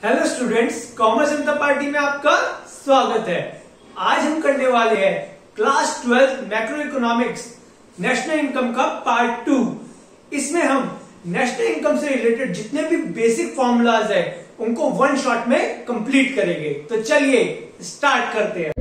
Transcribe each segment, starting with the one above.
Hello students, commerce जनता party में आपका स्वागत है। आज हम करने वाले हैं class 12 macro economics national income का पार्ट 2। इसमें हम नेशनल इनकम से रिलेटेड जितने भी बेसिक फॉर्मूलाज है उनको वन शॉट में कंप्लीट करेंगे। तो चलिए स्टार्ट करते हैं।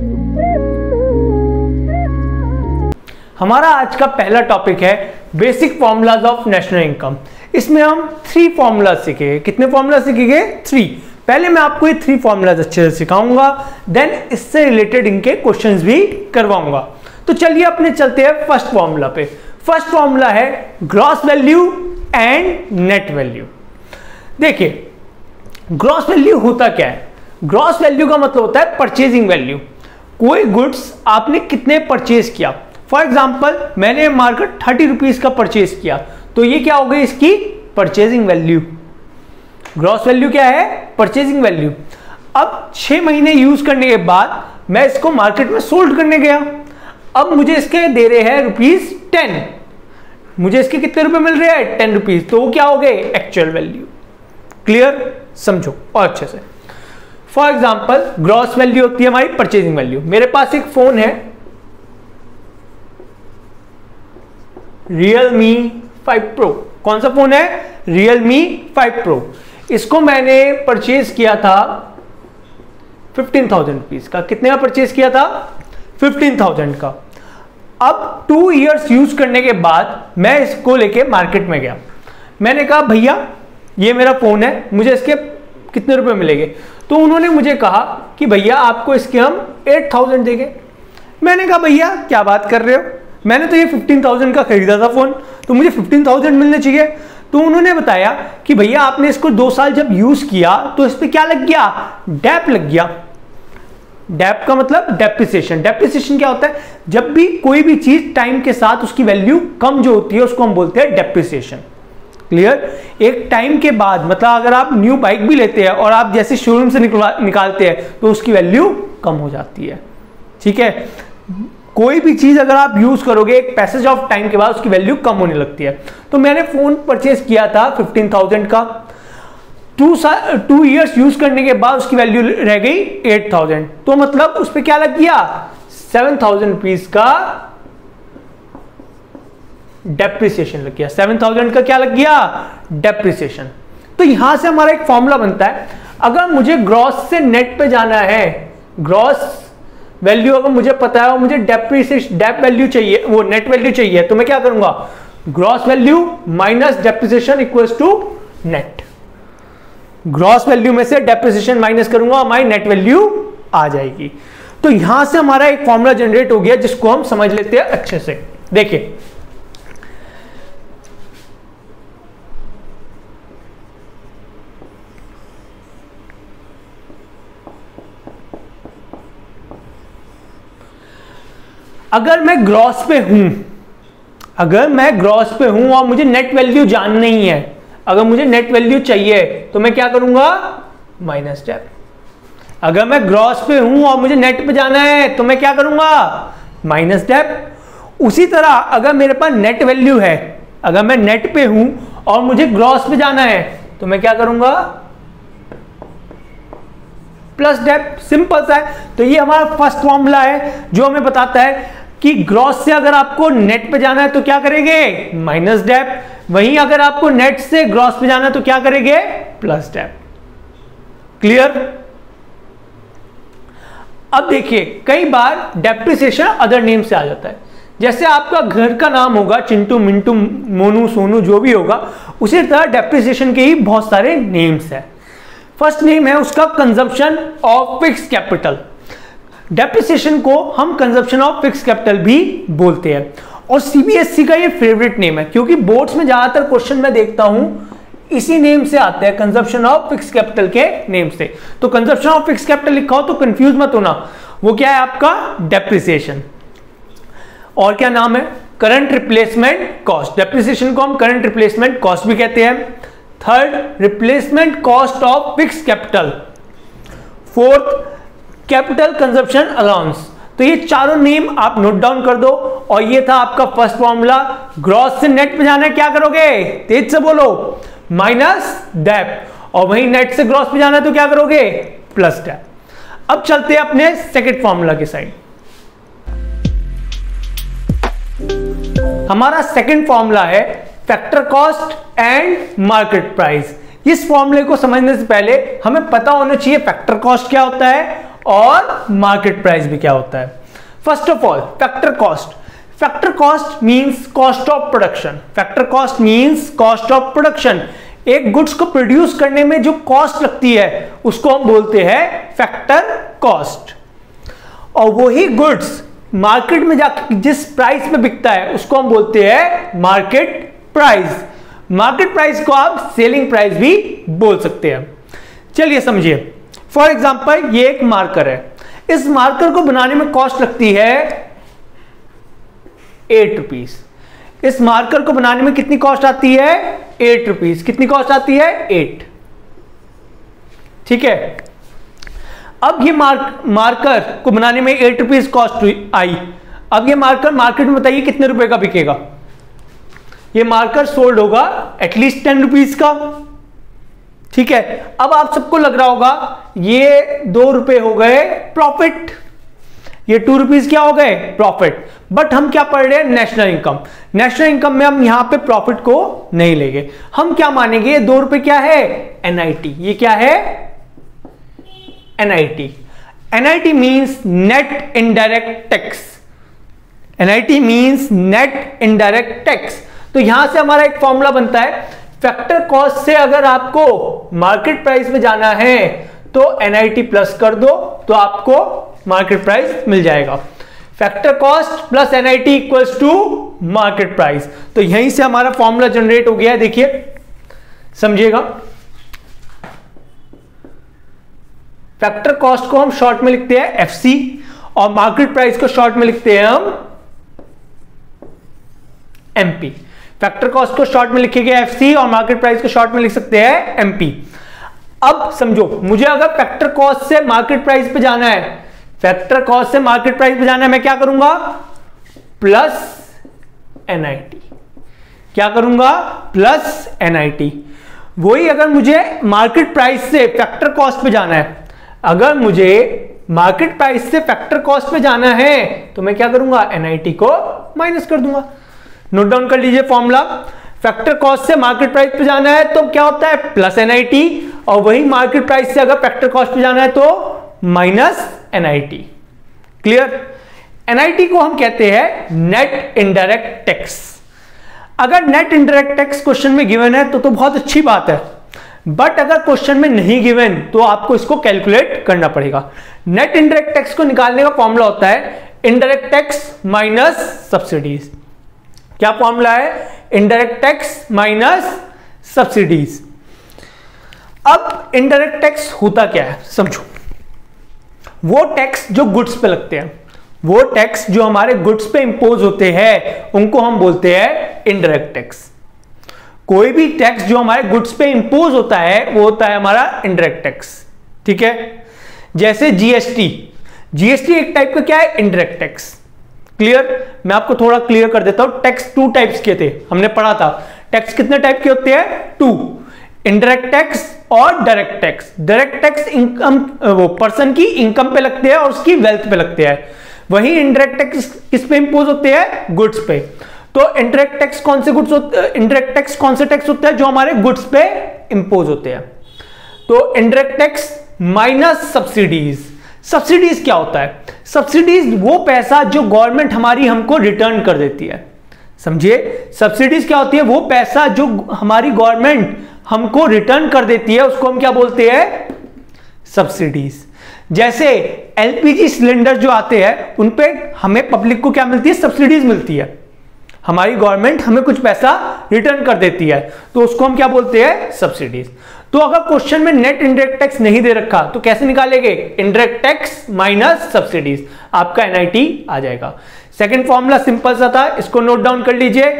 हमारा आज का पहला टॉपिक है basic formulas of national income. इसमें हम 3 फॉर्मूला सीखेंगे। कितने फॉर्मूला सीखेंगे? 3। पहले मैं आपको ये 3 फॉर्मूलाज अच्छे से सिखाऊंगा, देन इससे रिलेटेड इनके क्वेश्चंस भी करवाऊंगा। तो चलिए अपने चलते हैं फर्स्ट फॉर्मूला पे। फर्स्ट फॉर्मूला है gross value and net value. देखिए, ग्रॉस वैल्यू होता क्या है? ग्रॉस वैल्यू का मतलब होता है परचेजिंग वैल्यू। कोई गुड्स आपने कितने परचेज किया। फॉर एग्जाम्पल, मैंने मार्केट 30 रुपीज का परचेज किया, तो ये क्या हो गई? इसकी परचेजिंग वैल्यू। ग्रॉस वैल्यू क्या है? Purchasing value. अब 6 महीने यूज करने के बाद मैं इसको मार्केट में सोल्ड करने गया। अब मुझे इसके दे रहे हैं ₹10। मुझे इसके कितने रुपए मिल रहे हैं? 10 रुपीज। तो वो क्या हो गए? Actual value. क्लियर? समझो और अच्छे से। फॉर एग्जाम्पल, ग्रॉस वैल्यू होती है हमारी परचेजिंग वैल्यू। मेरे पास एक फोन है Realme 5 Pro। कौन सा फोन है? Realme 5 Pro। इसको मैंने परचेज किया था 15,000 रुपीज का। कितने का परचेज किया था? 15,000 का। अब 2 इयर्स यूज करने के बाद मैं इसको लेके मार्केट में गया। मैंने कहा भैया ये मेरा फोन है, मुझे इसके कितने रुपए मिलेंगे? तो उन्होंने मुझे कहा कि भैया आपको इसके हम 8,000 देंगे। मैंने कहा भैया क्या बात कर रहे हो, मैंने तो ये 15,000 का खरीदा था फोन, तो मुझे 15,000 मिलने चाहिए। तो उन्होंने बताया कि भैया आपने इसको 2 साल जब यूज किया तो इस पे क्या लग गया? डेप लग गया। डेप का मतलब डेप्रिसिएशन। डेप्रिसिएशन क्या होता है? जब भी कोई भी चीज टाइम के साथ उसकी वैल्यू कम जो होती है उसको हम बोलते हैं डेप्रिसिएशन। क्लियर? एक टाइम के बाद, मतलब अगर आप न्यू बाइक भी लेते हैं और आप जैसे शोरूम से निकालते हैं तो उसकी वैल्यू कम हो जाती है। ठीक है? कोई भी चीज अगर आप यूज करोगे एक पैसेज ऑफ टाइम के बाद उसकी वैल्यू कम होने लगती है। तो मैंने फोन परचेज किया था 15,000 का। 2 इयर्स यूज करने के बाद उसकी वैल्यू रह गई 8,000। तो मतलब उस पर क्या लग गया? 7,000 रुपीज का डेप्रिसिएशन लग गया। 7,000 का क्या लग गया? डेप्रिसिएशन। तो यहां से हमारा एक फॉर्मूला बनता है। अगर मुझे ग्रॉस से नेट पे जाना है, ग्रॉस वैल्यू अगर मुझे पता है और मुझे डेप वैल्यू चाहिए, वो नेट वैल्यू चाहिए, तो मैं क्या करूंगा? Gross value minus depreciation equals to net. Gross value में से डेप्रिसिएशन माइनस करूंगा, हमारी नेट वैल्यू आ जाएगी। तो यहां से हमारा एक फॉर्मूला जनरेट हो गया जिसको हम समझ लेते हैं अच्छे से। देखिए, अगर मैं ग्रॉस पे हूं, अगर मैं ग्रॉस पे हूं और मुझे नेट वैल्यू जाननी है, अगर मुझे नेट वैल्यू चाहिए तो मैं क्या करूंगा? Minus dep. अगर मैं ग्रॉस पे हूं और मुझे नेट पे जाना है तो मैं क्या करूंगा? Minus dep. उसी तरह अगर मेरे पास नेट वैल्यू है, अगर मैं नेट पे हूं और मुझे ग्रॉस पे जाना है तो मैं क्या करूंगा? Plus Depp. सिंपल सा है। तो ये हमारा फर्स्ट फॉर्मूला है जो हमें बताता है कि ग्रॉस से अगर आपको नेट पे जाना है तो क्या करेंगे? Minus dep. वहीं अगर आपको नेट से ग्रॉस पे जाना है तो क्या करेंगे? Plus dep. क्लियर? अब देखिए, कई बार डेप्रिसिएशन अदर नेम से आ जाता है। जैसे आपका घर का नाम होगा चिंटू, मिंटू, मोनू, सोनू, जो भी होगा, उसी तरह डेप्रिसिएशन के ही बहुत सारे नेम्स हैं। फर्स्ट नेम है उसका consumption of fix capital. Depreciation को हम कंजम्पशन ऑफ फिक्स कैपिटल भी बोलते हैं और सीबीएसई का ये फेवरेट नेम है, क्योंकि बोर्ड्स में ज्यादातर क्वेश्चन मैं देखता हूं इसी नेम से आते हैं, कंजम्पशन ऑफ फिक्स कैपिटल के नेम से। तो कंजम्पशन ऑफ फिक्स कैपिटल लिखा हो तो कंफ्यूज मत होना, वो क्या है? आपका डेप्रिसिएशन। और क्या नाम है? Current replacement cost. डेप्रिसिएशन को हम करंट रिप्लेसमेंट कॉस्ट भी कहते हैं। Third, replacement cost of fix capital. Fourth, capital consumption allowance. तो ये चारों नेम आप नोट डाउन कर दो। और ये था आपका फर्स्ट फॉर्मूला। ग्रॉस से नेट पे जाना है, क्या करोगे? तेज से बोलो। Minus dep. और वहीं नेट से ग्रॉस पे जाना है तो क्या करोगे, प्लस टैब। अब चलते हैं अपने सेकंड फॉर्मूला की साइड। हमारा सेकंड फॉर्मूला है factor cost and market price. इस फॉर्मूले को समझने से पहले हमें पता होना चाहिए फैक्टर कॉस्ट क्या होता है और मार्केट प्राइस भी क्या होता है। First of all factor cost. Factor cost means cost of production. Factor cost means cost of production. एक गुड्स को प्रोड्यूस करने में जो कॉस्ट लगती है उसको हम बोलते हैं फैक्टर कॉस्ट। और वही गुड्स मार्केट में जाकर जिस प्राइस में बिकता है उसको हम बोलते हैं मार्केट प्राइस। मार्केट प्राइस को आप सेलिंग प्राइस भी बोल सकते हैं। चलिए समझिए, फॉर एग्जांपल ये एक मार्कर है। इस मार्कर को बनाने में कॉस्ट लगती है 8 रुपीज। इस मार्कर को बनाने में कितनी कॉस्ट आती है, 8 रुपीज। कितनी कॉस्ट आती है, 8। ठीक है। अब ये मार्कर को बनाने में 8 रुपीज कॉस्ट आई। अब ये मार्कर मार्केट में बताइए कितने रुपए का बिकेगा। ये मार्कर सोल्ड होगा एटलीस्ट 10 रुपीज का। ठीक है। अब आप सबको लग रहा होगा ये 2 रुपए हो गए प्रॉफिट, ये 2 रुपीज क्या हो गए, प्रॉफिट। बट हम क्या पढ़ रहे हैं, नेशनल इनकम। नेशनल इनकम में हम यहां पे प्रॉफिट को नहीं लेंगे। हम क्या मानेंगे, ये 2 रुपए क्या है, एनआईटी। ये क्या है, NIT. NIT means net indirect tax. NIT means net indirect tax. तो यहां से हमारा एक फॉर्मूला बनता है, फैक्टर कॉस्ट से अगर आपको मार्केट प्राइस में जाना है तो एनआईटी प्लस कर दो तो आपको मार्केट प्राइस मिल जाएगा। Factor cost plus NIT equals to market price. तो यहीं से हमारा फॉर्मूला जनरेट हो गया है। देखिए समझिएगा, फैक्टर कॉस्ट को हम शॉर्ट में लिखते हैं एफसी और मार्केट प्राइस को शॉर्ट में लिखते हैं हम एमपी। फैक्टर कॉस्ट को शॉर्ट में लिखेंगे एफसी और मार्केट प्राइस को शॉर्ट में लिख सकते हैं एमपी। अब समझो, मुझे अगर फैक्टर कॉस्ट से मार्केट प्राइस पे जाना है, फैक्टर कॉस्ट से मार्केट प्राइस पे जाना है, मैं क्या करूंगा, प्लस एनआईटी। क्या करूंगा, प्लस एनआईटी। वही अगर मुझे मार्केट प्राइस से फैक्टर कॉस्ट पे जाना है, अगर मुझे मार्केट प्राइस से फैक्टर कॉस्ट पे जाना है तो मैं क्या करूंगा, एनआईटी को माइनस कर दूंगा। नोट डाउन कर लीजिए फॉर्मूला, फैक्टर कॉस्ट से मार्केट प्राइस पे जाना है तो क्या होता है, प्लस एनआईटी, और वही मार्केट प्राइस से अगर फैक्टर कॉस्ट पे जाना है तो माइनस एनआईटी। क्लियर। एनआईटी को हम कहते हैं नेट इनडायरेक्ट टैक्स। अगर नेट इनडायरेक्ट टैक्स क्वेश्चन में गिवन है तो बहुत अच्छी बात है, बट अगर क्वेश्चन में नहीं गिवन तो आपको इसको कैलकुलेट करना पड़ेगा। नेट इनडायरेक्ट टैक्स को निकालने का फॉर्मूला होता है इनडायरेक्ट टैक्स माइनस सब्सिडीज। क्या फॉर्मूला है, इनडायरेक्ट टैक्स माइनस सब्सिडीज। अब इनडायरेक्ट टैक्स होता क्या है समझो, वो टैक्स जो गुड्स पे लगते हैं, वो टैक्स जो हमारे गुड्स पे इंपोज होते हैं उनको हम बोलते हैं इनडायरेक्ट टैक्स। कोई भी टैक्स जो हमारे गुड्स पे इंपोज होता है वो होता है हमारा इनडायरेक्ट टैक्स। ठीक है। जैसे जीएसटी, जीएसटी एक टाइप का क्या है, इनडायरेक्ट टैक्स। क्लियर। मैं आपको थोड़ा क्लियर कर देता हूं। टैक्स 2 टाइप्स के थे, हमने पढ़ा था। टैक्स कितने टाइप के होते हैं, 2, इनडायरेक्ट टैक्स और direct tax. Direct tax income, वो पर्सन की इनकम पे लगते हैं और उसकी वेल्थ पे लगते हैं। वही इनडायरेक्ट टैक्स किस पे इंपोज होते हैं, गुड्स पे। तो इनडायरेक्ट टैक्स कौन से गुड्स होते हैं, इनडायरेक्ट टैक्स कौन से टैक्स होते हैं जो हमारे गुड्स पे इंपोज होते हैं। तो indirect tax minus subsidies. Subsidies क्या होता है, सब्सिडीज वो पैसा जो गवर्नमेंट हमारी हमको रिटर्न कर देती है। समझिए, सब्सिडीज क्या होती है, वो पैसा जो हमारी गवर्नमेंट हमको रिटर्न कर देती है उसको हम क्या बोलते हैं, सब्सिडीज। जैसे एलपीजी सिलेंडर जो आते हैं उन पे हमें पब्लिक को क्या मिलती है, सब्सिडीज मिलती है। हमारी गवर्नमेंट हमें कुछ पैसा रिटर्न कर देती है तो उसको हम क्या बोलते हैं, सब्सिडीज। तो अगर क्वेश्चन में नेट इनडायरेक्ट टैक्स नहीं दे रखा तो कैसे निकालेंगे, इनडायरेक्ट टैक्स माइनस सब्सिडीज, आपका एनआईटी आ जाएगा। सेकंड फॉर्मूला सिंपल सा था, इसको नोट डाउन कर लीजिए।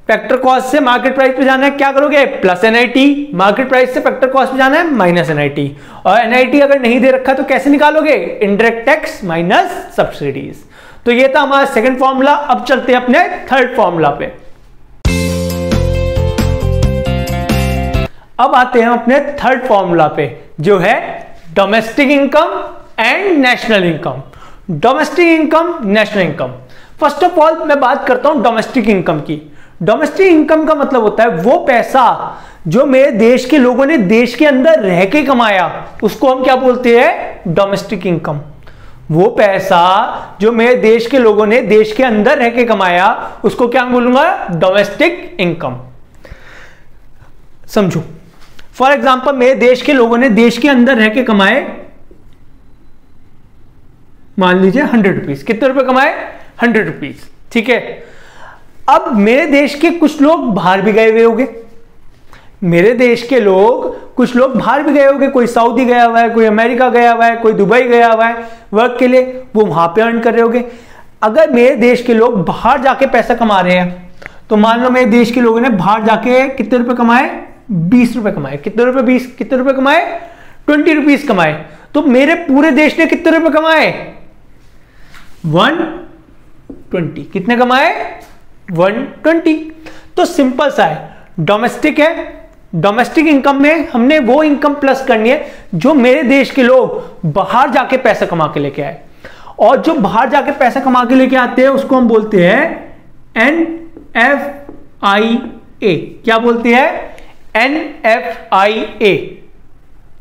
फैक्टर कॉस्ट से मार्केट प्राइस पे जाना है, क्या करोगे, प्लस एनआईटी। मार्केट प्राइस से फैक्टर कॉस्ट पे जाना है, माइनस एनआईटी। और एनआईटी अगर नहीं दे रखा तो कैसे निकालोगे, इनडायरेक्ट टैक्स माइनस सब्सिडीज। तो ये था हमारा सेकंड फॉर्मूला। अब चलते हैं अपने थर्ड फॉर्मूला पे। अब आते हैं अपने थर्ड फॉर्मूला पे, जो है domestic income and national income. Domestic income, national income. First of all मैं बात करता हूं डोमेस्टिक इनकम की। डोमेस्टिक इनकम का मतलब होता है वो पैसा जो मेरे देश के लोगों ने देश के अंदर रह के कमाया, उसको हम क्या बोलते हैं? Domestic income. वो पैसा जो मेरे देश के लोगों ने देश के अंदर रह के कमाया, उसको क्या बोलूंगा? Domestic income. समझो, फॉर एग्जाम्पल मेरे देश के लोगों ने देश के अंदर रह के कमाए, मान लीजिए 100 रुपीज। कितने रुपए कमाए? 100 रुपीज। ठीक है। अब मेरे देश के कुछ लोग बाहर भी गए हुए होंगे, मेरे देश के लोग कुछ लोग बाहर भी गए होंगे, कोई सऊदी गया हुआ है, कोई अमेरिका गया हुआ है, कोई दुबई गया हुआ है वर्क के लिए, वो वहां पे अर्न कर रहे होंगे। अगर मेरे देश के लोग बाहर जाके पैसा कमा रहे हैं, तो मान लो मेरे देश के लोगों ने बाहर जाके कितने रुपए कमाए? 20 रुपए कमाए। कितने रुपए? 20। कितने रुपए कमाए? 20 रुपीज कमाए। तो मेरे पूरे देश ने कितने रुपए कमाए? 120। कितने कमाए? 120। तो सिंपल सा है, डोमेस्टिक है, डोमेस्टिक इनकम में हमने वो इनकम प्लस करनी है जो मेरे देश के लोग बाहर जाके पैसा कमा के लेके आए। और जो बाहर जाके पैसा कमा के लेके आते हैं उसको हम बोलते हैं NFIA। क्या बोलते हैं? NFIA।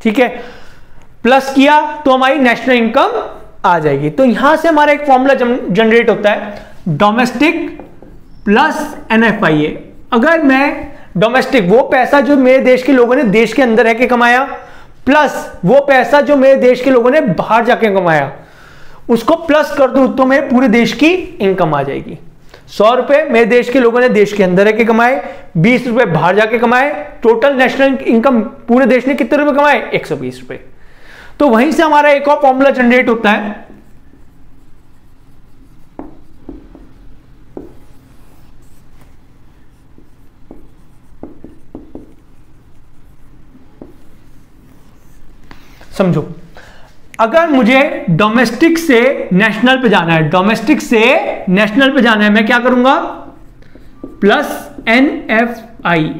ठीक है। प्लस किया तो हमारी नेशनल इनकम आ जाएगी। तो यहां से हमारा एक फॉर्मूला जनरेट होता है, डोमेस्टिक प्लस NFIA। अगर मैं डोमेस्टिक, वो पैसा जो मेरे देश के लोगों ने देश के अंदर रह के कमाया, प्लस वो पैसा जो मेरे देश के लोगों ने बाहर जाके कमाया, उसको प्लस कर दूं तो मेरे पूरे देश की इनकम आ जाएगी। 100 रुपए मेरे देश के लोगों ने देश के अंदर रह के कमाए, 20 रुपए बाहर जाके कमाए, टोटल नेशनल इनकम पूरे देश ने कितने रुपए कमाए? 120 रुपए। तो वहीं से हमारा एक और फॉर्मूला जनरेट होता है, समझो, अगर मुझे डोमेस्टिक से नेशनल पे जाना है, डोमेस्टिक से नेशनल पे जाना है, मैं क्या करूंगा? Plus NFIA,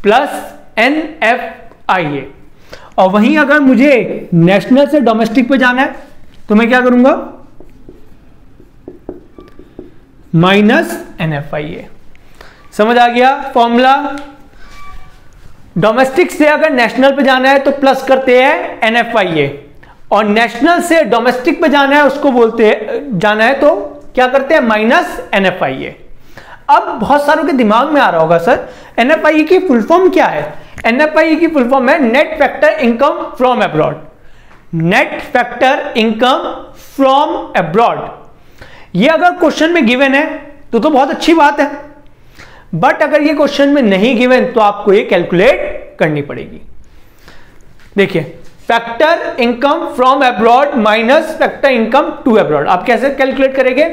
plus NFIA। और वहीं अगर मुझे नेशनल से डोमेस्टिक पे जाना है तो मैं क्या करूंगा? Minus NFIA। समझ आ गया फॉर्मूला? डोमेस्टिक से अगर नेशनल पे जाना है तो प्लस करते हैं NFIA, और नेशनल से डोमेस्टिक पे जाना है, उसको बोलते हैं जाना है तो क्या करते हैं? Minus NFIA। अब बहुत सारों के दिमाग में आ रहा होगा, सर NFIA की फुल फॉर्म क्या है? NFIA की फुल फॉर्म है net factor income from abroad. Net factor income from abroad. ये अगर क्वेश्चन में गिवन है तो बहुत अच्छी बात है, बट अगर ये क्वेश्चन में नहीं गिवन तो आपको ये कैलकुलेट करनी पड़ेगी। देखिए, factor income from abroad minus factor income to abroad. आप कैसे कैलकुलेट करेंगे?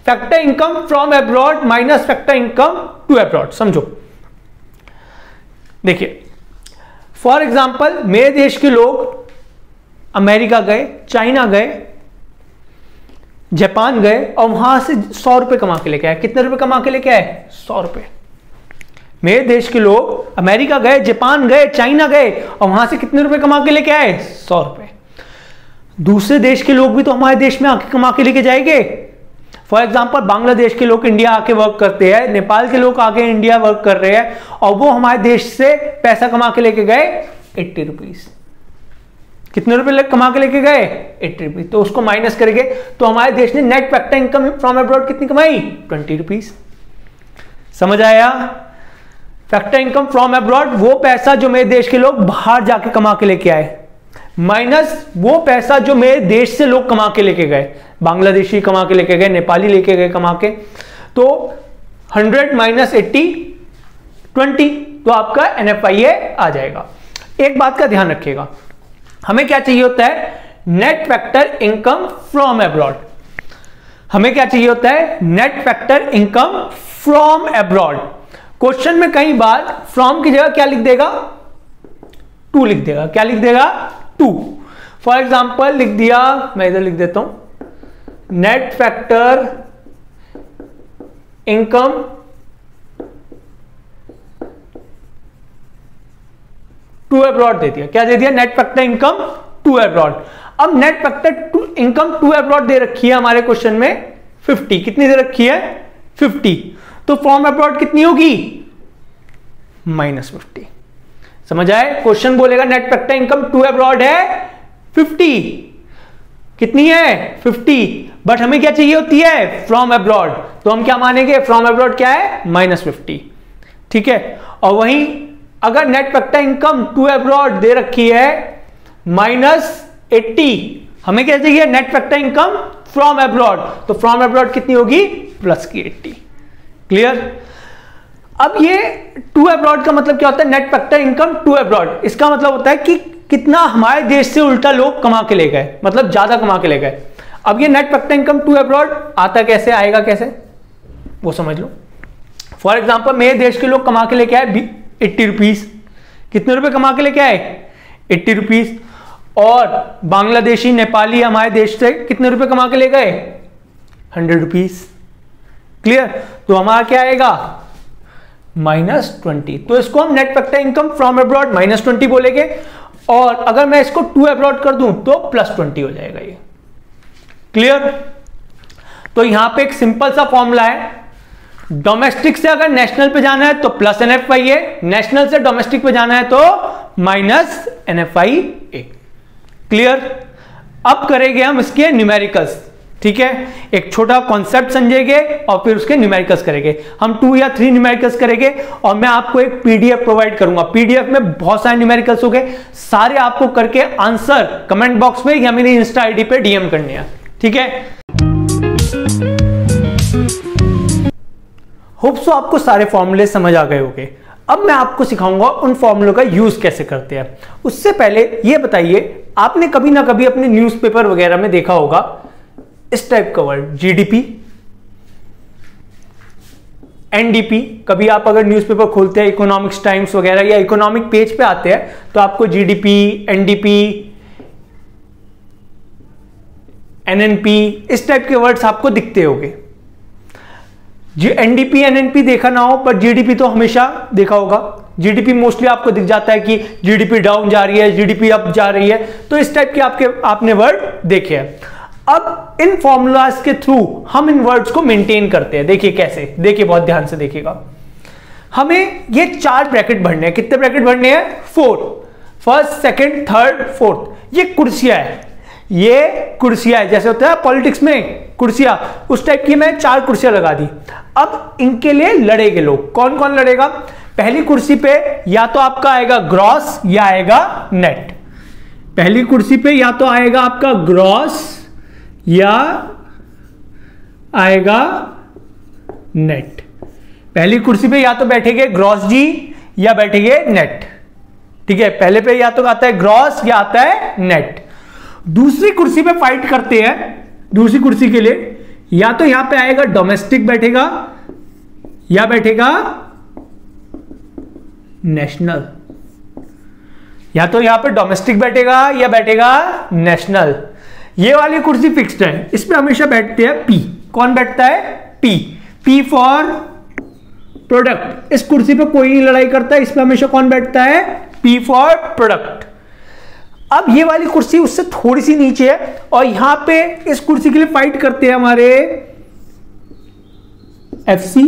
Factor income from abroad minus factor income to abroad. समझो, देखिए फॉर एग्जांपल मेरे देश के लोग अमेरिका गए, चाइना गए, जापान गए और वहां से 100 रुपए कमा के लेके आए। कितने रुपए कमा के लेके आए? 100 रुपए। मेरे देश के लोग अमेरिका गए, जापान गए, चाइना गए और वहां से कितने रुपए कमा के लेके आए? 100 रुपए। दूसरे देश के लोग भी तो हमारे देश में आके कमा के लेके जाएंगे। फॉर एग्जाम्पल बांग्लादेश के लोग इंडिया आके वर्क करते हैं, नेपाल के लोग आके इंडिया वर्क कर रहे हैं और वो हमारे देश से पैसा कमा के लेके गए 80 रुपीज। कितने रुपए कमा के लेके गए? 80 रुपीज। तो उसको माइनस करेंगे तो हमारे देश ने net factor income from abroad कितनी कमाई? 20 रुपीज। समझ आया? फैक्टर इनकम फ्रॉम अब्रॉड वो पैसा जो मेरे देश के लोग बाहर जाके कमा के लेके आए, माइनस वो पैसा जो मेरे देश से लोग कमा के लेके गए, बांग्लादेशी कमा के लेके गए, नेपाली लेके गए कमा के। तो 100 माइनस 80 20, तो आपका NFIA आ जाएगा। एक बात का ध्यान रखिएगा, हमें क्या चाहिए होता है? Net factor income from abroad. हमें क्या चाहिए होता है? Net factor income from abroad. Question में कई बार फ्रॉम की जगह क्या लिख देगा? टू लिख देगा। क्या लिख देगा? टू। फॉर एग्जाम्पल लिख दिया, मैं इधर लिख देता हूं, net factor income to abroad दे दिया। क्या दे दिया? Net factor income to abroad. अब net factor income to abroad दे रखी है हमारे क्वेश्चन में 50। कितनी दे रखी है? 50। तो फ्रॉम अब्रॉड कितनी होगी? -50। समझ आए? क्वेश्चन बोलेगा net factor income to abroad है 50। कितनी है? 50। बट हमें क्या चाहिए होती है? From abroad. तो हम क्या मानेंगे? फ्रॉम अब्रॉड क्या है? -50। ठीक है। और वहीं अगर net factor income to abroad दे रखी है -80, हमें क्या चाहिए? Net factor income from abroad. तो फ्रॉम अब्रॉड कितनी होगी? +80। क्लियर? अब ये टू अब्रॉड का मतलब क्या होता है? Net factor income to abroad. इसका मतलब होता है कि कितना हमारे देश से उल्टा लोग कमा के ले गए, मतलब ज्यादा कमा के ले गए। अब ये net factor income to abroad आता कैसे, आएगा कैसे, वो समझ लो। फॉर एग्जाम्पल मेरे देश के लोग कमा के लेके आए 80 रुपीज। कितने रुपए कमा के लेके आए? 80 रुपीज। और बांग्लादेशी, नेपाली हमारे देश से कितने रुपए कमा के ले गए? 100 रुपीज। क्लियर? तो हमारा क्या आएगा? -20। तो इसको हम net factor income from abroad -20 बोलेंगे। और अगर मैं इसको टू अब्रॉड कर दूं तो +20 हो जाएगा ये। क्लियर? तो यहां पे एक सिंपल सा फॉर्मूला है। डोमेस्टिक से अगर नेशनल पे जाना है तो +NFI है, नेशनल से डोमेस्टिक पे जाना है तो -NFI है। क्लियर? अब करेंगे हम इसके न्यूमेरिकल्स। ठीक है, एक छोटा कॉन्सेप्ट समझेंगे और फिर उसके न्यूमेरिकल्स करेंगे। हम 2 या 3 न्यूमेरिकल्स करेंगे और मैं आपको एक पीडीएफ प्रोवाइड करूंगा। पीडीएफ में बहुत सारे न्यूमेरिकल्स हो गए, सारे आपको करके आंसर कमेंट बॉक्स में या मेरी इंस्टा आईडी पे डीएम करने हैं। ठीक है, होप सो आपको सारे फॉर्मूले समझ आ गए होंगे। अब मैं आपको सिखाऊंगा उन फॉर्मूलों का यूज कैसे करते हैं। उससे पहले ये बताइए, आपने कभी ना कभी अपने न्यूज़पेपर वगैरह में देखा होगा इस टाइप का वर्ड, जीडीपी, एनडीपी। कभी आप अगर न्यूज़पेपर खोलते हैं, इकोनॉमिक्स टाइम्स वगैरह या इकोनॉमिक पेज पे आते हैं, तो आपको जीडीपी, एनडीपी, एनएनपी इस टाइप के वर्ड्स आपको दिखते होंगे। जी एनडीपी एनएनपी देखा ना हो पर जीडीपी तो हमेशा देखा होगा। जीडीपी मोस्टली आपको दिख जाता है कि जीडीपी डाउन जा रही है, जीडीपी अप जा रही है, तो इस टाइप के आपने वर्ड देखे हैं। अब इन फॉर्मूलाज के थ्रू हम इन वर्ड्स को मेंटेन करते हैं। देखिए कैसे, देखिए बहुत ध्यान से देखिएगा। हमें ये 4 ब्रैकेट भरने हैं। कितने ब्रैकेट भरने हैं? 4। First, second, third, fourth. ये कुर्सियां है, ये कुर्सियां है, जैसे होता है पॉलिटिक्स में कुर्सियां, उस टाइप की मैं 4 कुर्सियां लगा दी। अब इनके लिए लड़ेंगे लोग। कौन कौन लड़ेगा? पहली कुर्सी पे या तो आपका आएगा ग्रॉस या आएगा नेट। पहली कुर्सी पे या तो आएगा आपका ग्रॉस या आएगा नेट। पहली कुर्सी पे या तो बैठेंगे ग्रॉस जी या बैठेंगे नेट। ठीक है, पहले पे या तो आता है ग्रॉस या आता है नेट। दूसरी कुर्सी पे फाइट करते हैं। दूसरी कुर्सी के लिए या तो यहां पे आएगा डोमेस्टिक बैठेगा या बैठेगा नेशनल। या तो यहां पे डोमेस्टिक बैठेगा या बैठेगा नेशनल। ये वाली कुर्सी फिक्स्ड है, इस पे हमेशा बैठते हैं पी। कौन बैठता है? पी। P for product. इस कुर्सी पे कोई नहीं लड़ाई करता है, इस पे हमेशा कौन बैठता है? P for product. अब ये वाली कुर्सी उससे थोड़ी सी नीचे है और यहां पे इस कुर्सी के लिए फाइट करते हैं हमारे एफसी।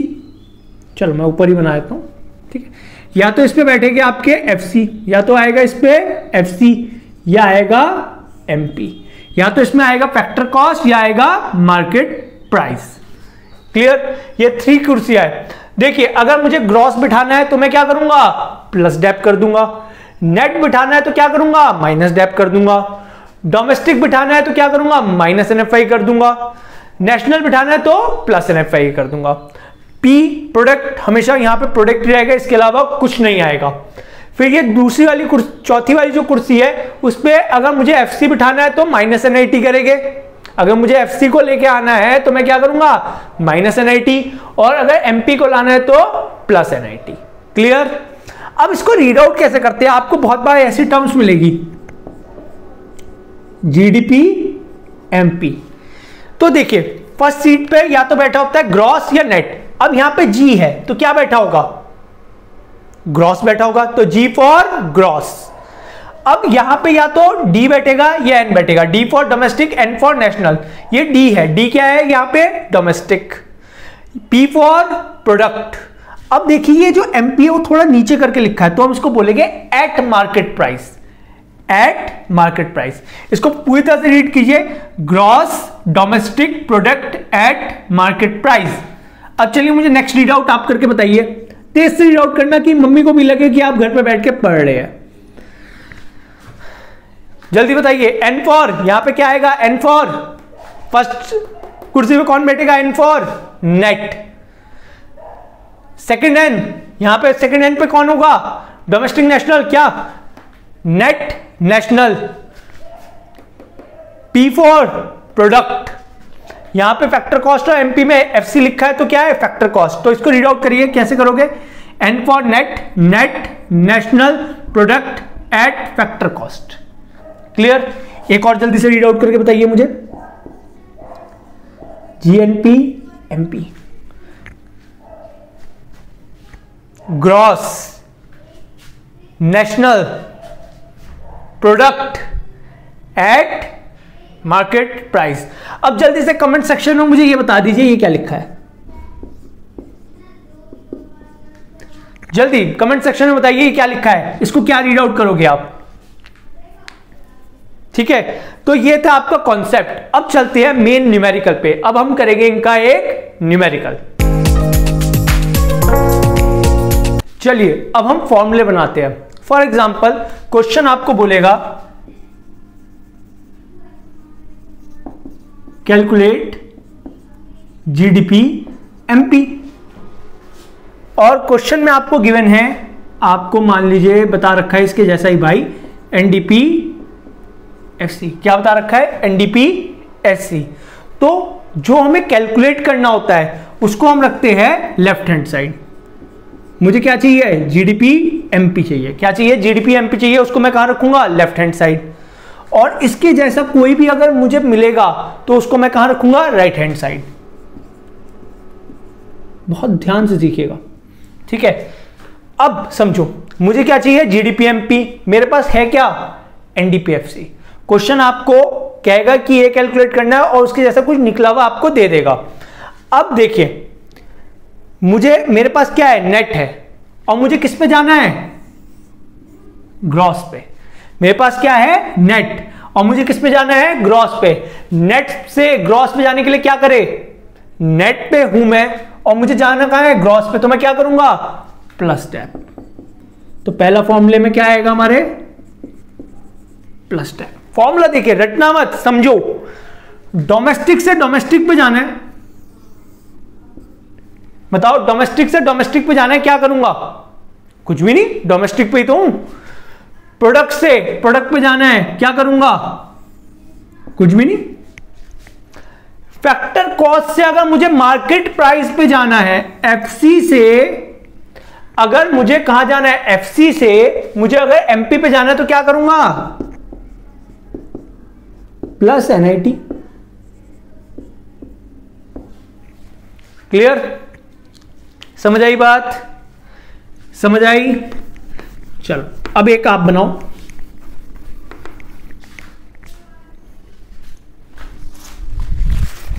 चलो मैं ऊपर ही बना देता हूं। ठीक है, या तो इस पे बैठेंगे आपके एफसी, या तो आएगा इस पे एफसी या आएगा एमपी, या तो इसमें आएगा फैक्टर कॉस्ट या आएगा मार्केट प्राइस। क्लियर? ये 3 कुर्सियां है। देखिए अगर मुझे ग्रॉस बिठाना है तो मैं क्या करूंगा? प्लस डेप कर दूंगा। नेट बिठाना है तो क्या करूंगा? माइनस डेप कर दूंगा। डोमेस्टिक बिठाना है तो क्या करूंगा? माइनस एनएफआई कर दूंगा। नेशनल बिठाना है तो प्लस एनएफआई कर दूंगा। पी प्रोडक्ट, हमेशा यहां पे प्रोडक्ट रहेगा, इसके अलावा कुछ नहीं आएगा। फिर ये दूसरी वाली कुर्सी, चौथी वाली जो कुर्सी है, उस पर अगर मुझे एफसी बिठाना है तो माइनस एनआईटी करेंगे। अगर मुझे एफसी को लेके आना है तो मैं क्या करूंगा? Minus NIT. और अगर एमपी को लाना है तो प्लस एनआईटी। क्लियर? अब इसको रीड आउट कैसे करते हैं? आपको बहुत बार ऐसी टर्म्स मिलेगी, जीडीपी, एमपी। तो देखिए फर्स्ट सीट पे या तो बैठा होता है ग्रॉस या नेट। अब यहां पे जी है तो क्या बैठा होगा? ग्रॉस बैठा होगा, तो जी फॉर ग्रॉस। अब यहां पे या तो डी बैठेगा या एन बैठेगा, D for domestic, N for national. ये डी है, डी क्या है यहां पे? डोमेस्टिक। P for product. अब देखिए ये जो एमपी है वो थोड़ा नीचे करके लिखा है, तो हम इसको बोलेंगे eight market price. Eight market price, इसको पूरी तरह से रीड कीजिए, gross domestic product at market price. अब चलिए मुझे नेक्स्ट रीड आउट आप करके बताइए, तेज से रीड आउट करना कि मम्मी को भी लगे कि आप घर पे बैठ के पढ़ रहे हैं। जल्दी बताइए। एन फॉर, यहां पे क्या आएगा? एन फॉर फर्स्ट कुर्सी पे कौन बैठेगा? N for net. Second N, यहां पे सेकंड एन पे कौन होगा? डोमेस्टिक नेशनल, क्या? Net national. P for product, यहां पे फैक्टर कॉस्ट और एमपी में एफसी लिखा है तो क्या है? Factor cost. तो इसको रीड आउट करिए, कैसे करोगे? N for net, net national product at factor cost. Clear? एक और जल्दी से रीड आउट करके बताइए मुझे। GNP MP, gross national product eight market price. अब जल्दी से कमेंट सेक्शन में मुझे ये बता दीजिए ये क्या लिखा है। जल्दी कमेंट सेक्शन में बताइए ये क्या लिखा है, इसको क्या रीड आउट करोगे आप? ठीक है, तो ये था आपका कॉन्सेप्ट। अब चलते हैं मेन न्यूमेरिकल पे। अब हम करेंगे इनका एक न्यूमेरिकल। चलिए अब हम फॉर्मूले बनाते हैं। फॉर एग्जांपल क्वेश्चन आपको बोलेगा कैलकुलेट जीडीपी एमपी, और क्वेश्चन में आपको गिवन है, आपको मान लीजिए बता रखा है इसके जैसा ही भाई, एनडीपी एफसी। क्या बता रखा है? NDP FC. तो जो हमें कैलकुलेट करना होता है उसको हम रखते हैं लेफ्ट हैंड साइड। मुझे क्या चाहिए? जीडीपी एमपी चाहिए। क्या चाहिए? जीडीपी एमपी चाहिए। उसको मैं कहां रखूंगा? Left hand side. और इसके जैसा कोई भी अगर मुझे मिलेगा तो उसको मैं कहां रखूंगा? Right hand side. बहुत ध्यान से सीखिएगा, ठीक है? अब समझो मुझे क्या चाहिए? GDP MP. मेरे पास है क्या? एनडीपीएफसी। क्वेश्चन आपको कहेगा कि ये कैलकुलेट करना है और उसके जैसा कुछ निकला हुआ आपको दे देगा। अब देखिए मुझे, मेरे पास क्या है? नेट है, और मुझे किस पे जाना है? ग्रॉस पे। मेरे पास क्या है? नेट, और मुझे किस पे जाना है? ग्रॉस पे। नेट से ग्रॉस पे जाने के लिए क्या करे? नेट पे हूं मैं और मुझे जाना कहां है? ग्रॉस पे। तो मैं क्या करूंगा? Plus tap. तो पहला फॉर्मूले में क्या आएगा हमारे? Plus tap. फॉर्मूला देखिए, रटना मत, समझो। डोमेस्टिक से डोमेस्टिक पे जाना है, बताओ डोमेस्टिक से डोमेस्टिक पे जाना है, क्या करूंगा? कुछ भी नहीं, डोमेस्टिक पे ही तो हूं। प्रोडक्ट से प्रोडक्ट पे जाना है, क्या करूंगा? कुछ भी नहीं। फैक्टर कॉस्ट से अगर मुझे मार्केट प्राइस पे जाना है, एफसी से अगर मुझे कहां जाना है? एफसी से मुझे अगर एमपी पे जाना है तो क्या करूंगा? Plus NIT. क्लियर? समझ आई बात? समझ आई? चलो अब एक आप बनाओ।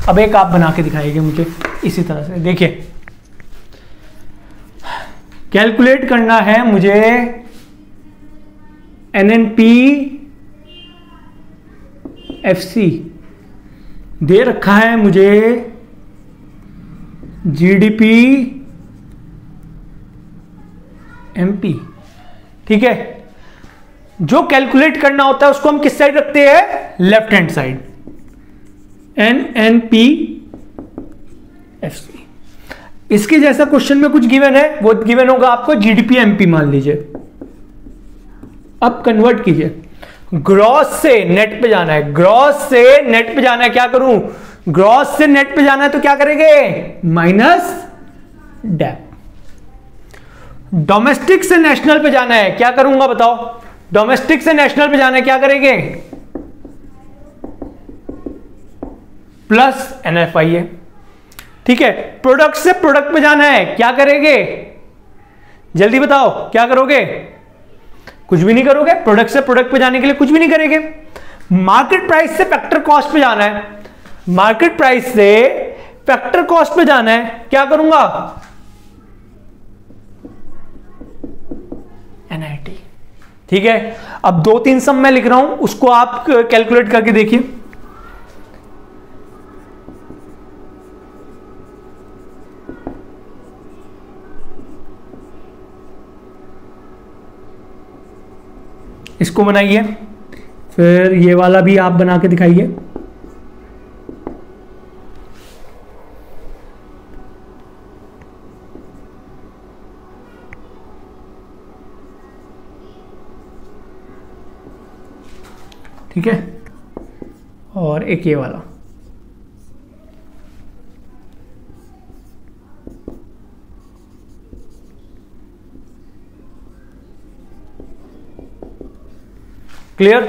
अब एक आप बना के दिखाइएगा मुझे इसी तरह से। देखिए कैलकुलेट करना है मुझे एनएनपी एफसी, दे रखा है मुझे जीडीपी एमपी। ठीक है, जो कैलकुलेट करना होता है उसको हम किस साइड रखते हैं? Left hand side. NNP FC. इसके जैसा क्वेश्चन में कुछ गिवन है, वो गिवन होगा आपको जीडीपी एमपी मान लीजिए। अब कन्वर्ट कीजिए, ग्रॉस से नेट पे जाना है, ग्रॉस से नेट पे जाना है, क्या करूं? ग्रॉस से नेट पे जाना है तो क्या करेंगे? Minus dep. डोमेस्टिक से नेशनल पे जाना है, क्या करूंगा बताओ? डोमेस्टिक से नेशनल पे जाना है, क्या करेंगे? Plus NFIA. ठीक है, प्रोडक्ट से प्रोडक्ट पे जाना है, क्या करेंगे? जल्दी बताओ क्या करोगे? कुछ भी नहीं करोगे, प्रोडक्ट से प्रोडक्ट पे जाने के लिए कुछ भी नहीं करेंगे। मार्केट प्राइस से फैक्टर कॉस्ट पे जाना है, मार्केट प्राइस से फैक्टर कॉस्ट पे जाना है, क्या करूंगा, NIT। ठीक है, अब 2-3 सम मैं लिख रहा हूं, उसको आप कैलकुलेट करके देखिए। इसको बनाइए, फिर ये वाला भी आप बना के दिखाइए। ठीक है, और एक ये वाला। क्लियर?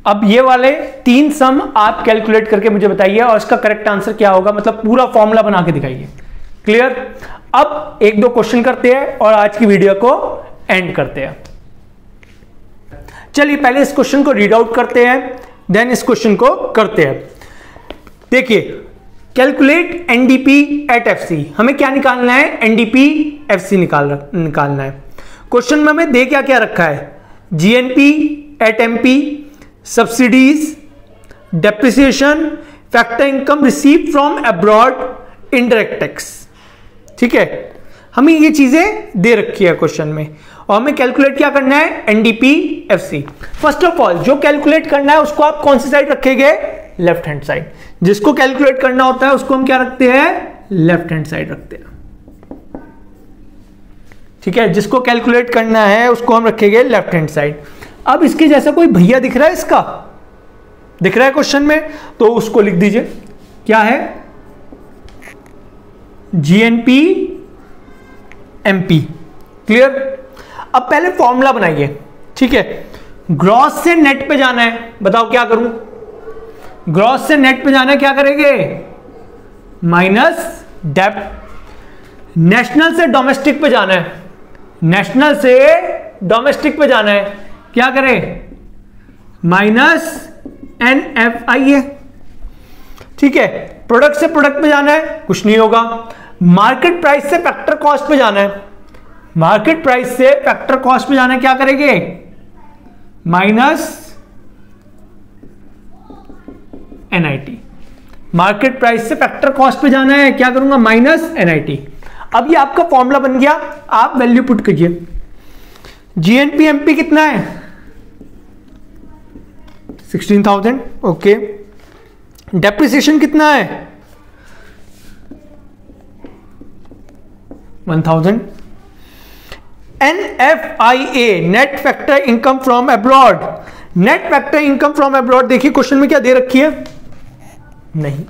अब ये वाले 3 सम आप कैलकुलेट करके मुझे बताइए और इसका करेक्ट आंसर क्या होगा, मतलब पूरा फॉर्मूला बना के दिखाइए। क्लियर? अब 1-2 क्वेश्चन करते हैं और आज की वीडियो को एंड करते हैं। चलिए पहले इस क्वेश्चन को रीड आउट करते हैं, देन इस क्वेश्चन को करते हैं। देखिए, कैलकुलेट एनडीपी एट एफसी, हमें क्या निकालना है, एनडीपी एफसी निकालना है। क्वेश्चन में हमें दे क्या क्या रखा है, GNP at MP, subsidies, depreciation, factor income receive from abroad, indirect tax. ठीक है, हमें ये चीजें दे रखी है क्वेश्चन में और हमें कैलकुलेट क्या करना है, NDP FC. First of all जो कैलकुलेट करना है उसको आप कौन सी साइड रखेंगे, लेफ्ट हैंड साइड। जिसको कैलकुलेट करना होता है उसको हम क्या रखते हैं, लेफ्ट हैंड साइड रखते हैं। ठीक है, जिसको कैलकुलेट करना है उसको हम रखेंगे लेफ्ट हैंड साइड। अब इसके जैसा कोई भैया दिख रहा है, इसका दिख रहा है क्वेश्चन में, तो उसको लिख दीजिए, क्या है, जीएनपी एमपी। क्लियर? अब पहले फॉर्मूला बनाइए। ठीक है, ग्रॉस से नेट पे जाना है, बताओ क्या करूं, ग्रॉस से नेट पे जाना है, क्या करेंगे, माइनस डेप्ट। नेशनल से डोमेस्टिक पे जाना है, नेशनल से डोमेस्टिक पे जाना है, क्या करें, माइनस NFI है। ठीक है, प्रोडक्ट से प्रोडक्ट पे जाना है, कुछ नहीं होगा। मार्केट प्राइस से फैक्टर कॉस्ट पे जाना है, मार्केट प्राइस से फैक्टर कॉस्ट पे जाना है, क्या करेंगे, माइनस NIT। मार्केट प्राइस से फैक्टर कॉस्ट पे जाना है, क्या करूंगा, माइनस NIT। अब ये आपका फॉर्मूला बन गया, आप वैल्यू पुट कीजिए। जीएनपी एमपी कितना है, 16,000। ओके, डेप्रिसिएशन कितना है, 1000। NFIA, net factor income from abroad. Net factor income from abroad, देखिए क्वेश्चन में क्या दे रखी है, नहीं,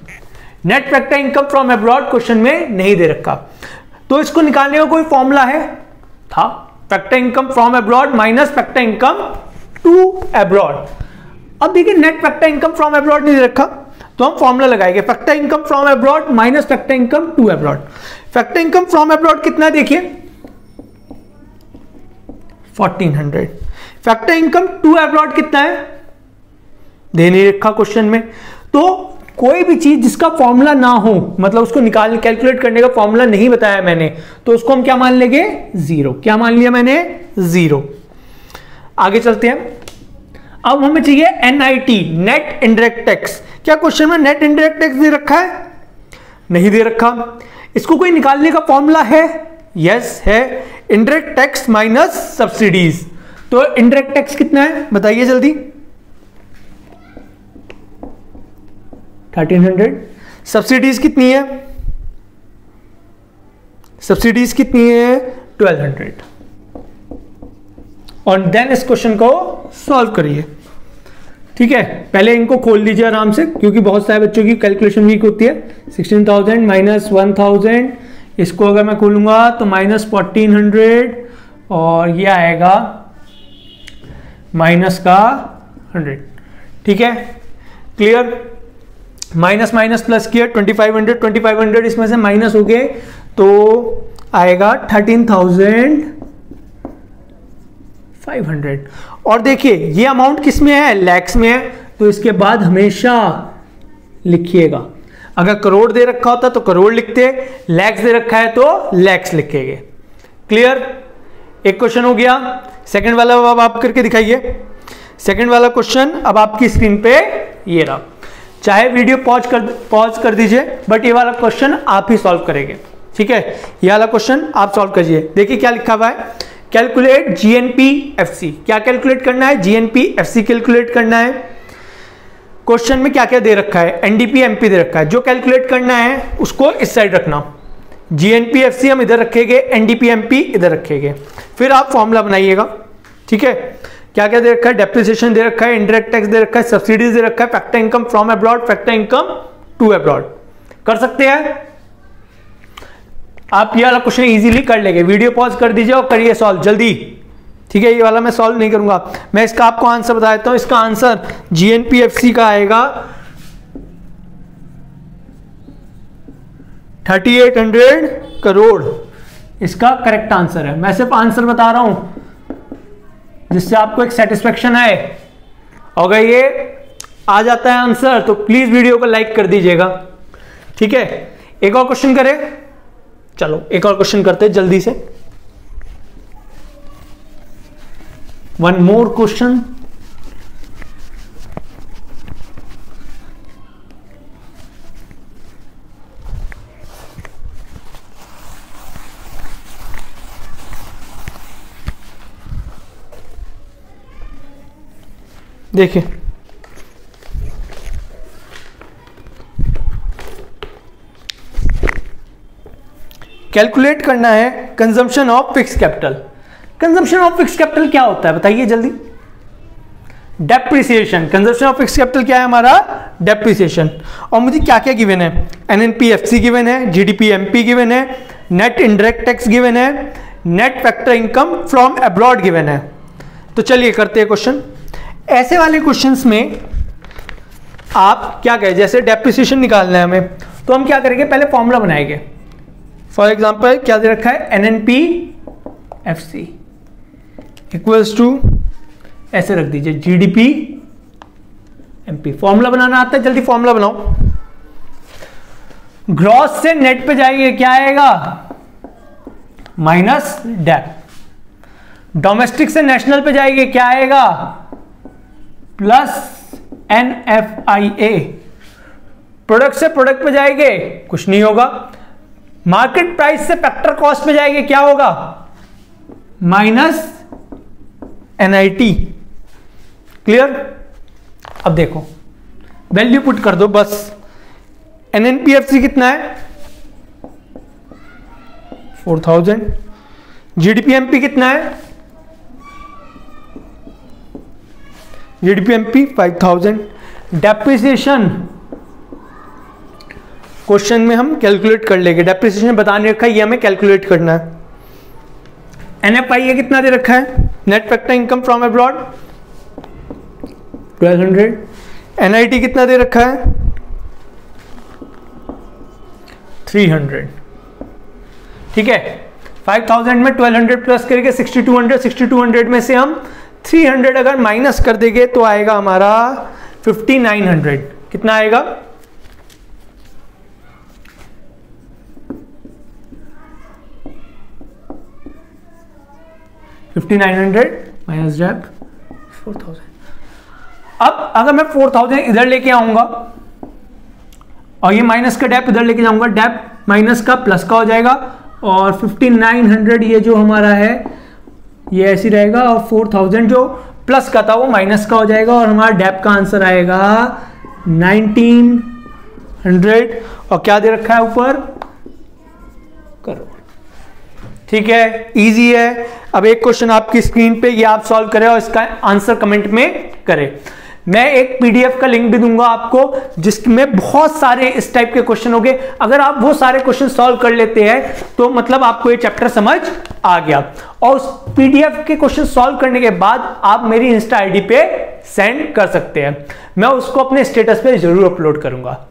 net factor income from abroad question में नहीं दे रखा, तो इसको निकालने का कोई फॉर्मूला है, था, factor income from abroad minus factor income to abroad. अब देखिए net factor income from abroad नहीं दे रखा, तो हम फॉर्मूला लगाएंगे, factor income from abroad minus factor income to abroad. Factor income from abroad कितना है, देखिए 1400। फैक्टर इनकम टू अब्रॉड कितना है, दे नहीं रखा क्वेश्चन में। तो कोई भी चीज जिसका फॉर्मूला ना हो, मतलब उसको कैलकुलेट करने का फॉर्मूला नहीं बताया मैंने, तो उसको हम क्या मान लेंगे, जीरो। क्या मान लिया मैंने, जीरो। आगे चलते हैं। अब हमें चाहिए NIT, नेट इनडायरेक्ट टैक्स। क्या क्वेश्चन में नेट इनडायरेक्ट टैक्स दे रखा है, नहीं दे रखा। इसको कोई निकालने का फॉर्मूला है, यस है, इनडायरेक्ट टैक्स माइनस सब्सिडीज। तो इनडायरेक्ट टैक्स कितना है, बताइए जल्दी, 1300। सब्सिडीज कितनी है, सब्सिडीज कितनी है, 1200। और देन इस क्वेश्चन को सॉल्व करिए। ठीक है, पहले इनको खोल लीजिए आराम से, क्योंकि बहुत सारे बच्चों की कैलकुलेशन वीक होती है। 16,000 माइनस 1000, इसको अगर मैं खोलूंगा तो माइनस 1400, और ये आएगा माइनस का 100। ठीक है, क्लियर। माइनस माइनस प्लस किया, 2500, 2500 इसमें से माइनस हो गए तो आएगा 13,500। 500। और देखिए ये अमाउंट किस में है, लैक्स में है, तो इसके बाद हमेशा लिखिएगा। अगर करोड़ दे रखा होता तो करोड़ लिखते, लैक्स दे रखा है तो लैक्स लिखेंगे। क्लियर? एक क्वेश्चन हो गया। सेकंड वाला अब आप करके दिखाइए। सेकंड वाला क्वेश्चन अब आपकी स्क्रीन पे ये रहा। चाहे वीडियो पॉज कर दीजिए, बट ये वाला क्वेश्चन आप ही सॉल्व करेंगे। ठीक है, ये वाला क्वेश्चन आप सॉल्व कीजिए। देखिए क्या लिखा हुआ है, कैलकुलेट जीएनपीएफसी। क्या कैलकुलेट करना है, जीएनपीएफसी कैलकुलेट करना है। क्वेश्चन में क्या क्या दे रखा है, एनडीपी एमपी दे रखा है। जो कैलकुलेट करना है उसको इस साइड रखना, जीएनपीएफसी हम इधर रखेंगे, एनडीपी एमपी इधर रखेंगे। फिर आप फॉर्मूला बनाइएगा। ठीक है, क्या क्या दे रखा है, डेप्रिसिएशन दे रखा है, इनडायरेक्ट टैक्स दे रखा है, सब्सिडीज दे रखा है, factor income from abroad, factor income to abroad. कर सकते हैं आप। ये वाला क्वेश्चन इजीली कर लेंगे। वीडियो पॉज कर दीजिए और करिए सॉल्व जल्दी। ठीक है, ये वाला मैं सॉल्व नहीं करूंगा, मैं इसका आपको आंसर बता देता हूं। इसका आंसर जीएनपीएफसी का आएगा 3800 करोड़। इसका करेक्ट आंसर है। मैं सिर्फ आंसर बता रहा हूं जिससे आपको एक सेटिस्फेक्शन आए। अगर ये आ जाता है आंसर तो प्लीज वीडियो को लाइक कर दीजिएगा। ठीक है, एक और क्वेश्चन करें। चलो एक और क्वेश्चन करते हैं जल्दी से। One more question. देखिए कैलकुलेट करना है consumption of fix capital. Consumption of fix capital क्या होता है बताइए जल्दी। Depreciation. Consumption of fix capital क्या है हमारा, डेप्रिसिएशन। और मुझे क्या क्या गिवन है, एनएनपीएफसी गिवन है, जीडीपीएमपी गिवन है, नेट इनडायरेक्ट टैक्स गिवन है, net factor income from abroad given है। तो चलिए करते हैं क्वेश्चन। ऐसे वाले क्वेश्चंस में आप क्या कहें, जैसे डेप्रिसिएशन निकालना है हमें, तो हम क्या करेंगे, पहले फॉर्मूला बनाएंगे। फॉर एग्जांपल क्या दे रखा है, एनएनपीएफसी इक्वल्स टू, ऐसे रख दीजिए, जीडीपी एमपी। फॉर्मूला बनाना आता है, जल्दी फॉर्मूला बनाओ। ग्रॉस से नेट पे जाएंगे, क्या आएगा, माइनस डेप। डोमेस्टिक से नेशनल पे जाएंगे, क्या आएगा, प्लस एनएफआईए। प्रोडक्ट से प्रोडक्ट पे जाएंगे, कुछ नहीं होगा। मार्केट प्राइस से फैक्टर कॉस्ट पे जाएंगे, क्या होगा, माइनस एनआईटी। क्लियर? अब देखो वैल्यू पुट कर दो बस। एनएनपीएफसी कितना है, 4000। जीडीपीएमपी कितना है, जीडीपीएमपी 5000। डेप्रिसिएशन क्वेश्चन में हम कैलकुलेट कर लेंगे। डेप्रिसिएशन बताने रखा है, ये हमें कैलकुलेट करना है। एनएफआईए कितना दे रखा है, net factor income from abroad 1200। NIT कितना दे रखा है, 300। ठीक है, 5000 में 1200 प्लस करके 6200। 6200 में से हम 300 अगर माइनस कर देंगे तो आएगा हमारा 5900। कितना आएगा, $5900 माइनस डेप 4000। अब अगर मैं 4000 इधर लेके आऊंगा और ये माइनस का डेप इधर लेके जाऊंगा, डेप माइनस का प्लस का हो जाएगा, और 5900 ये जो हमारा है ये ऐसी रहेगा, और 4000 जो प्लस का था वो माइनस का हो जाएगा, और हमारा डेप का आंसर आएगा 1900। और क्या दे रखा है ऊपर, करोड़। ठीक है, इजी है। अब एक क्वेश्चन आपकी स्क्रीन पे, ये आप सॉल्व करें और इसका आंसर कमेंट में करें। मैं एक पीडीएफ का लिंक भी दूंगा आपको जिसमें बहुत सारे इस टाइप के क्वेश्चन होंगे। अगर आप वो सारे क्वेश्चन सॉल्व कर लेते हैं तो मतलब आपको ये चैप्टर समझ आ गया। और उस पीडीएफ के क्वेश्चन सॉल्व करने के बाद आप मेरी इंस्टा आईडी पे सेंड कर सकते हैं, मैं उसको अपने स्टेटस पे जरूर अपलोड करूंगा।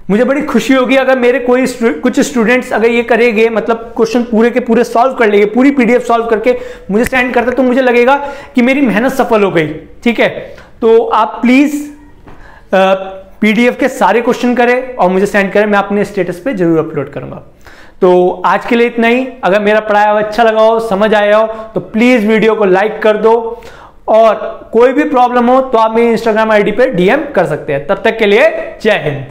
मुझे बड़ी खुशी होगी अगर मेरे कुछ स्टूडेंट्स अगर ये करेंगे, मतलब क्वेश्चन पूरे के पूरे सॉल्व कर लेंगे, पूरी पीडीएफ सॉल्व करके मुझे सेंड करते, तो मुझे लगेगा कि मेरी मेहनत सफल हो गई। ठीक है, तो आप प्लीज पीडीएफ के सारे क्वेश्चन करें और मुझे सेंड करें, मैं अपने स्टेटस पे जरूर अपलोड करूंगा। तो आज के लिए इतना ही। अगर मेरा पढ़ाया हुआ अच्छा लगा हो, समझ आया हो, तो प्लीज वीडियो को लाइक कर दो, और कोई भी प्रॉब्लम हो तो आप मेरी इंस्टाग्राम आईडी पे डीएम कर सकते हैं। तब तक के लिए जय हिंद।